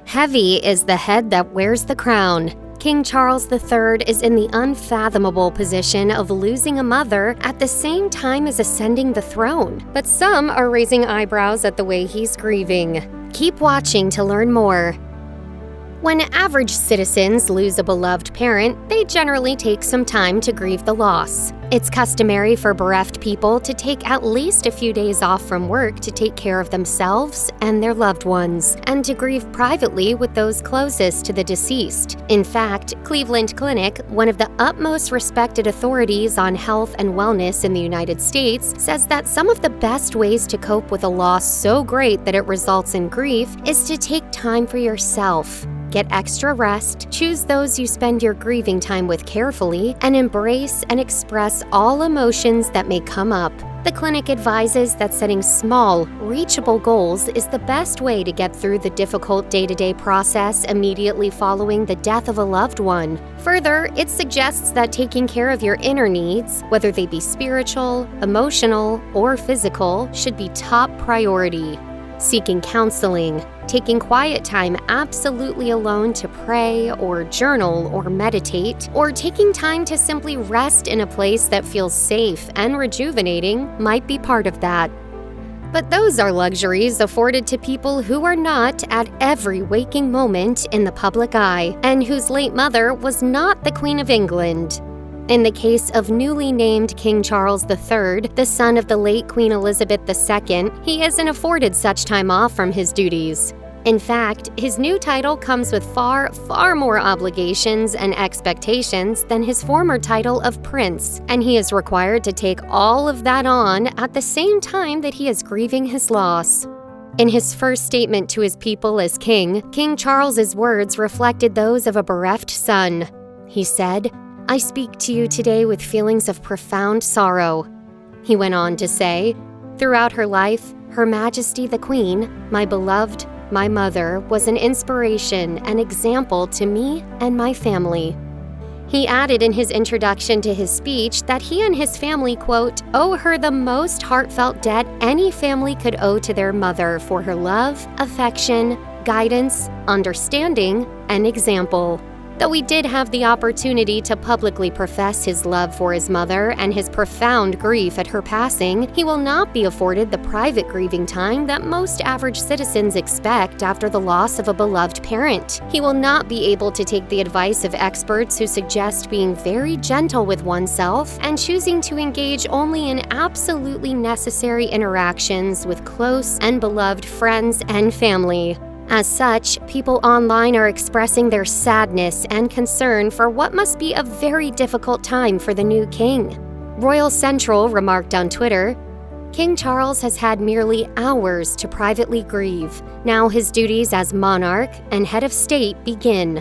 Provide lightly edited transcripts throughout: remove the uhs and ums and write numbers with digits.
Heavy is the head that wears the crown. King Charles III is in the unfathomable position of losing a mother at the same time as ascending the throne. But some are raising eyebrows at the way he's grieving. Keep watching to learn more. When average citizens lose a beloved parent, they generally take some time to grieve the loss. It's customary for bereft people to take at least a few days off from work to take care of themselves and their loved ones, and to grieve privately with those closest to the deceased. In fact, Cleveland Clinic, one of the utmost respected authorities on health and wellness in the United States, says that some of the best ways to cope with a loss so great that it results in grief is to take time for yourself. Get extra rest, choose those you spend your grieving time with carefully, and embrace and express all emotions that may come up. The clinic advises that setting small, reachable goals is the best way to get through the difficult day-to-day process immediately following the death of a loved one. Further, it suggests that taking care of your inner needs, whether they be spiritual, emotional, or physical, should be top priority. Seeking counseling, taking quiet time absolutely alone to pray or journal or meditate, or taking time to simply rest in a place that feels safe and rejuvenating might be part of that. But those are luxuries afforded to people who are not at every waking moment in the public eye, and whose late mother was not the Queen of England. In the case of newly named King Charles III, the son of the late Queen Elizabeth II, he isn't afforded such time off from his duties. In fact, his new title comes with far more obligations and expectations than his former title of Prince, and he is required to take all of that on at the same time that he is grieving his loss. In his first statement to his people as king, King Charles's words reflected those of a bereft son. He said, "I speak to you today with feelings of profound sorrow." He went on to say, "Throughout her life, Her Majesty the Queen, my beloved, my mother, was an inspiration and example to me and my family." He added in his introduction to his speech that he and his family, quote, "owe her the most heartfelt debt any family could owe to their mother for her love, affection, guidance, understanding, and example." Though he did have the opportunity to publicly profess his love for his mother and his profound grief at her passing, he will not be afforded the private grieving time that most average citizens expect after the loss of a beloved parent. He will not be able to take the advice of experts who suggest being very gentle with oneself and choosing to engage only in absolutely necessary interactions with close and beloved friends and family. As such, people online are expressing their sadness and concern for what must be a very difficult time for the new king. Royal Central remarked on Twitter, "King Charles has had merely hours to privately grieve. Now his duties as monarch and head of state begin."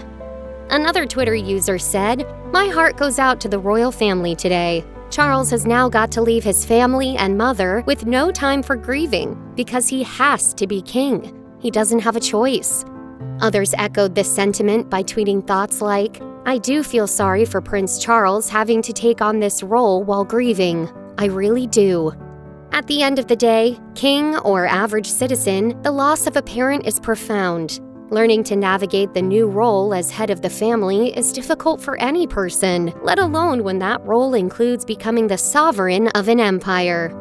Another Twitter user said, "My heart goes out to the royal family today. Charles has now got to leave his family and mother with no time for grieving because he has to be king. He doesn't have a choice." Others echoed this sentiment by tweeting thoughts like, "I do feel sorry for Prince Charles having to take on this role while grieving. I really do." At the end of the day, king or average citizen, the loss of a parent is profound. Learning to navigate the new role as head of the family is difficult for any person, let alone when that role includes becoming the sovereign of an empire.